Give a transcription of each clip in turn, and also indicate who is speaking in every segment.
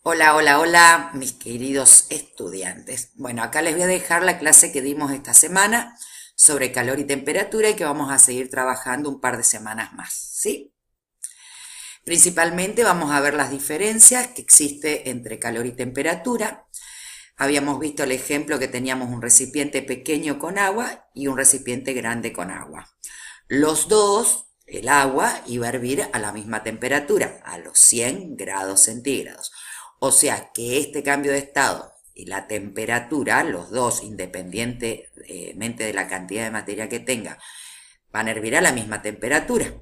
Speaker 1: Hola, hola, hola, mis queridos estudiantes. Bueno, acá les voy a dejar la clase que dimos esta semana sobre calor y temperatura y que vamos a seguir trabajando un par de semanas más, ¿sí? Principalmente vamos a ver las diferencias que existe entre calor y temperatura. Habíamos visto el ejemplo que teníamos un recipiente pequeño con agua y un recipiente grande con agua. Los dos, el agua iba a hervir a la misma temperatura, a los 100 grados centígrados. O sea que este cambio de estado y la temperatura, los dos, independientemente de la cantidad de materia que tenga, van a hervir a la misma temperatura.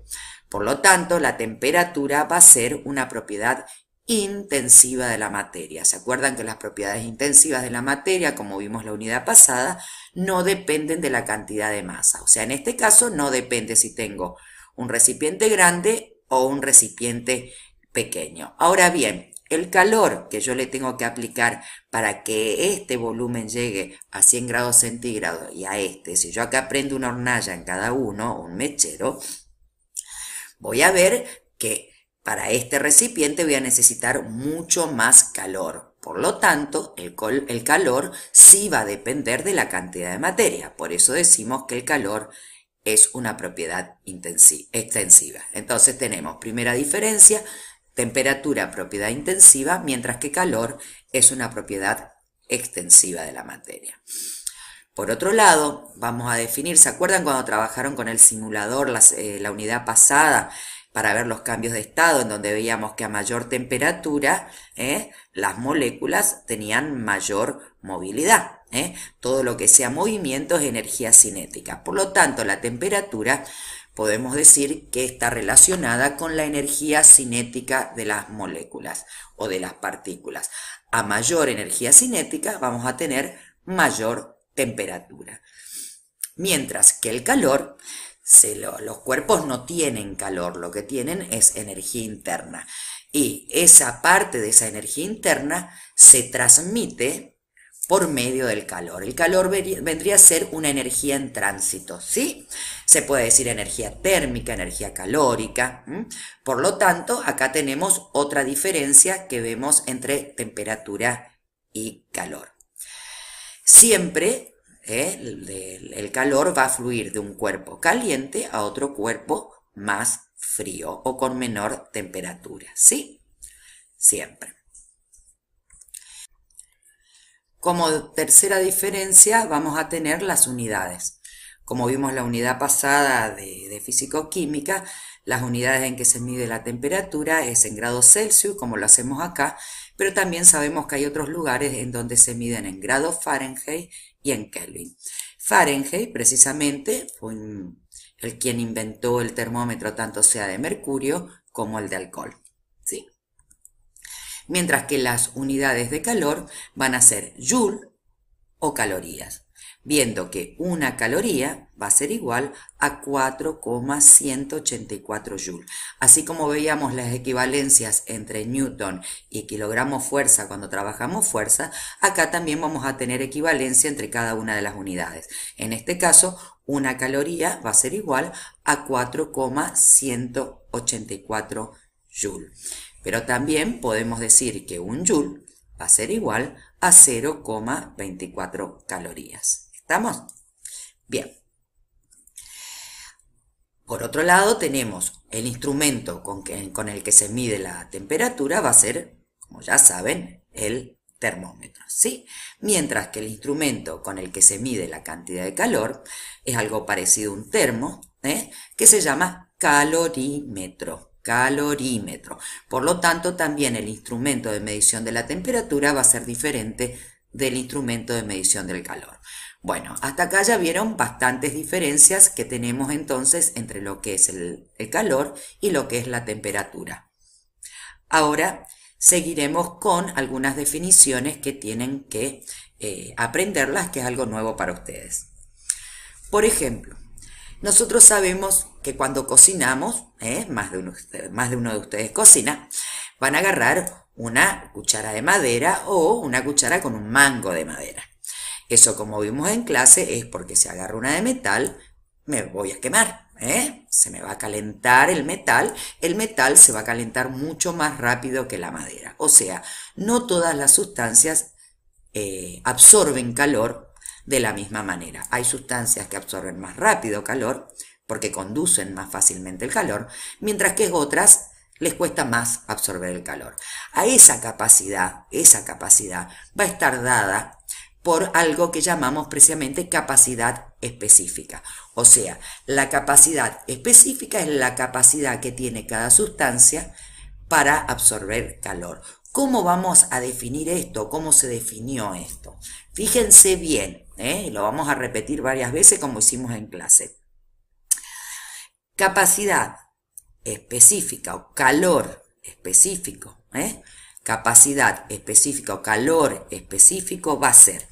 Speaker 1: Por lo tanto, la temperatura va a ser una propiedad intensiva de la materia. ¿Se acuerdan que las propiedades intensivas de la materia, como vimos la unidad pasada, no dependen de la cantidad de masa? O sea, en este caso no depende si tengo un recipiente grande o un recipiente pequeño. Ahora bien, el calor que yo le tengo que aplicar para que este volumen llegue a 100 grados centígrados y a este, si yo acá prendo una hornalla en cada uno, un mechero, voy a ver que para este recipiente voy a necesitar mucho más calor. Por lo tanto, el calor sí va a depender de la cantidad de materia. Por eso decimos que el calor es una propiedad extensiva. Entonces tenemos primera diferencia, temperatura, propiedad intensiva, mientras que calor es una propiedad extensiva de la materia. Por otro lado, vamos a definir, ¿se acuerdan cuando trabajaron con el simulador la unidad pasada para ver los cambios de estado, en donde veíamos que a mayor temperatura las moléculas tenían mayor movilidad? Todo lo que sea movimiento es energía cinética. Por lo tanto, la temperatura podemos decir que está relacionada con la energía cinética de las moléculas o de las partículas. A mayor energía cinética vamos a tener mayor temperatura. Mientras que el calor, los cuerpos no tienen calor, lo que tienen es energía interna. Y esa parte de esa energía interna se transmite por medio del calor. El calor vendría a ser una energía en tránsito, ¿sí? Se puede decir energía térmica, energía calórica. Por lo tanto, acá tenemos otra diferencia que vemos entre temperatura y calor. Siempre el calor va a fluir de un cuerpo caliente a otro cuerpo más frío o con menor temperatura, ¿sí? Siempre. Como tercera diferencia vamos a tener las unidades. Como vimos la unidad pasada de físico-química, las unidades en que se mide la temperatura es en grados Celsius, como lo hacemos acá, pero también sabemos que hay otros lugares en donde se miden en grados Fahrenheit y en Kelvin. Fahrenheit, precisamente, fue el quien inventó el termómetro, tanto sea de mercurio como el de alcohol, ¿sí? Mientras que las unidades de calor van a ser joule o calorías, viendo que una caloría va a ser igual a 4,184 joules. Así como veíamos las equivalencias entre newton y kilogramo fuerza cuando trabajamos fuerza, acá también vamos a tener equivalencia entre cada una de las unidades. En este caso, una caloría va a ser igual a 4,184 joules. Pero también podemos decir que un joule va a ser igual a 0,24 calorías. ¿Estamos? Bien. Por otro lado, tenemos el instrumento con el que se mide la temperatura, va a ser, como ya saben, el termómetro, ¿sí? Mientras que el instrumento con el que se mide la cantidad de calor es algo parecido a un termo, que se llama calorímetro. Por lo tanto, también el instrumento de medición de la temperatura va a ser diferente del instrumento de medición del calor. Bueno, hasta acá ya vieron bastantes diferencias que tenemos entonces entre lo que es el calor y lo que es la temperatura. Ahora seguiremos con algunas definiciones que tienen que aprenderlas, que es algo nuevo para ustedes. Por ejemplo, nosotros sabemos que cuando cocinamos, más de uno de ustedes cocina, van a agarrar una cuchara de madera o una cuchara con un mango de madera. Eso, como vimos en clase, es porque se agarra una de metal me voy a quemar, ¿eh? Se me va a calentar el metal se va a calentar mucho más rápido que la madera. O sea, no todas las sustancias absorben calor de la misma manera. Hay sustancias que absorben más rápido calor porque conducen más fácilmente el calor, mientras que otras les cuesta más absorber el calor. A esa capacidad va a estar dada por algo que llamamos precisamente capacidad específica. O sea, la capacidad específica es la capacidad que tiene cada sustancia para absorber calor. ¿Cómo vamos a definir esto? ¿Cómo se definió esto? Fíjense bien, lo vamos a repetir varias veces como hicimos en clase. Capacidad específica o calor específico, capacidad específica o calor específico va a ser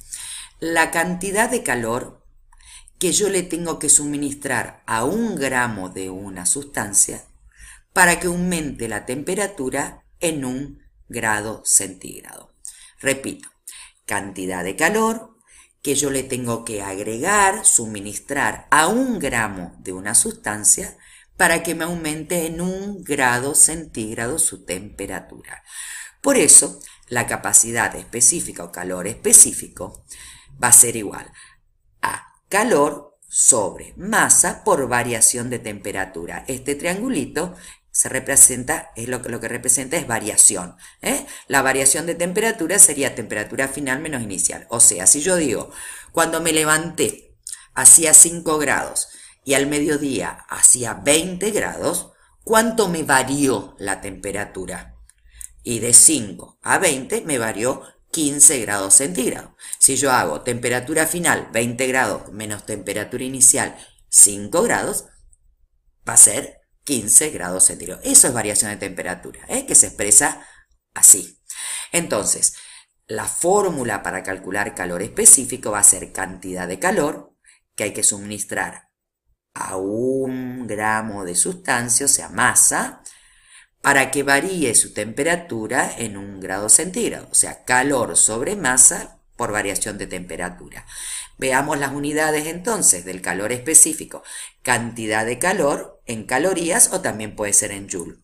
Speaker 1: la cantidad de calor que yo le tengo que suministrar a 1 gramo de una sustancia para que aumente la temperatura en 1 grado centígrado. Repito, cantidad de calor que yo le tengo que agregar, suministrar a 1 gramo de una sustancia para que me aumente en 1 grado centígrado su temperatura. Por eso, la capacidad específica o calor específico va a ser igual a calor sobre masa por variación de temperatura. Este triangulito se representa, lo que representa es variación. La variación de temperatura sería temperatura final menos inicial. O sea, si yo digo, cuando me levanté hacía 5 grados y al mediodía hacía 20 grados, ¿cuánto me varió la temperatura? Y de 5 a 20 me varió 15 grados centígrados. Si yo hago temperatura final 20 grados menos temperatura inicial 5 grados, va a ser 15 grados centígrados. Eso es variación de temperatura, que se expresa así. Entonces, la fórmula para calcular calor específico va a ser cantidad de calor que hay que suministrar a 1 gramo de sustancia, o sea, masa, para que varíe su temperatura en 1 grado centígrado, o sea, calor sobre masa por variación de temperatura. Veamos las unidades entonces del calor específico. Cantidad de calor en calorías o también puede ser en joule,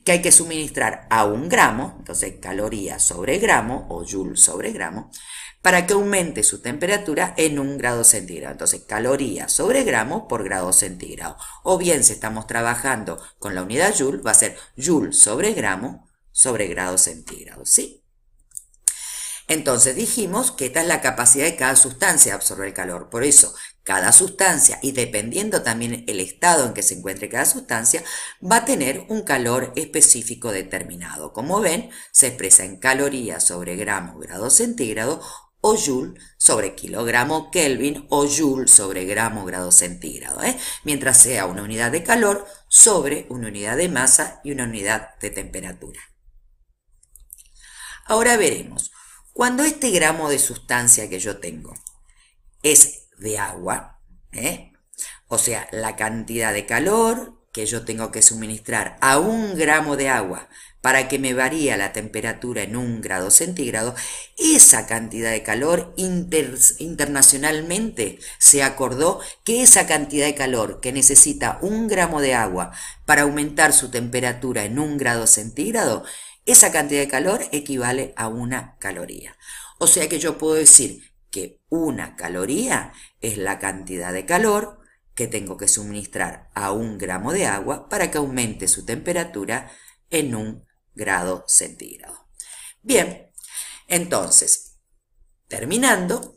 Speaker 1: que hay que suministrar a 1 gramo, entonces calorías sobre gramo o joule sobre gramo, para que aumente su temperatura en 1 grado centígrado. Entonces, calorías sobre gramo por grado centígrado. O bien, si estamos trabajando con la unidad joule, va a ser joule sobre gramo sobre grado centígrado, ¿sí? Entonces, dijimos que esta es la capacidad de cada sustancia de absorber calor. Por eso, cada sustancia, y dependiendo también el estado en que se encuentre cada sustancia, va a tener un calor específico determinado. Como ven, se expresa en calorías sobre gramo grado centígrado, o joule sobre kilogramo Kelvin o joule sobre gramo grado centígrado, mientras sea una unidad de calor sobre una unidad de masa y una unidad de temperatura. Ahora veremos, cuando este gramo de sustancia que yo tengo es de agua, o sea, la cantidad de calor que yo tengo que suministrar a 1 gramo de agua para que me varíe la temperatura en 1 grado centígrado, esa cantidad de calor internacionalmente se acordó que esa cantidad de calor que necesita 1 gramo de agua para aumentar su temperatura en 1 grado centígrado, esa cantidad de calor equivale a 1 caloría. O sea que yo puedo decir que 1 caloría es la cantidad de calor que tengo que suministrar a 1 gramo de agua para que aumente su temperatura en 1 grado centígrado. Bien, entonces, terminando,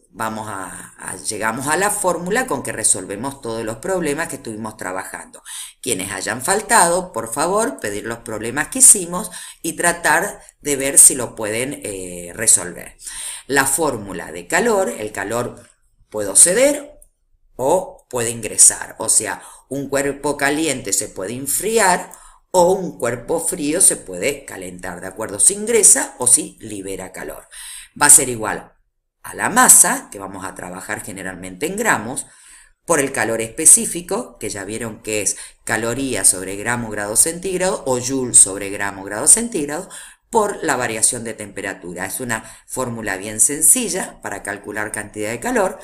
Speaker 1: llegamos a la fórmula con que resolvemos todos los problemas que estuvimos trabajando. Quienes hayan faltado, por favor, pedir los problemas que hicimos y tratar de ver si lo pueden resolver. La fórmula de calor, el calor puede ceder o puede ingresar, o sea, un cuerpo caliente se puede enfriar o un cuerpo frío se puede calentar, ¿de acuerdo? Si ingresa o si libera calor. Va a ser igual a la masa, que vamos a trabajar generalmente en gramos, por el calor específico, que ya vieron que es calorías sobre gramo grado centígrado o joule sobre gramo grado centígrado, por la variación de temperatura. Es una fórmula bien sencilla para calcular cantidad de calor,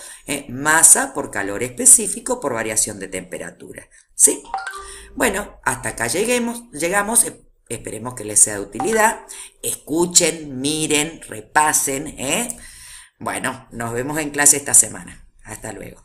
Speaker 1: masa por calor específico por variación de temperatura. ¿Sí? Bueno, hasta acá llegamos. Esperemos que les sea de utilidad. Escuchen, miren, repasen. Bueno, nos vemos en clase esta semana. Hasta luego.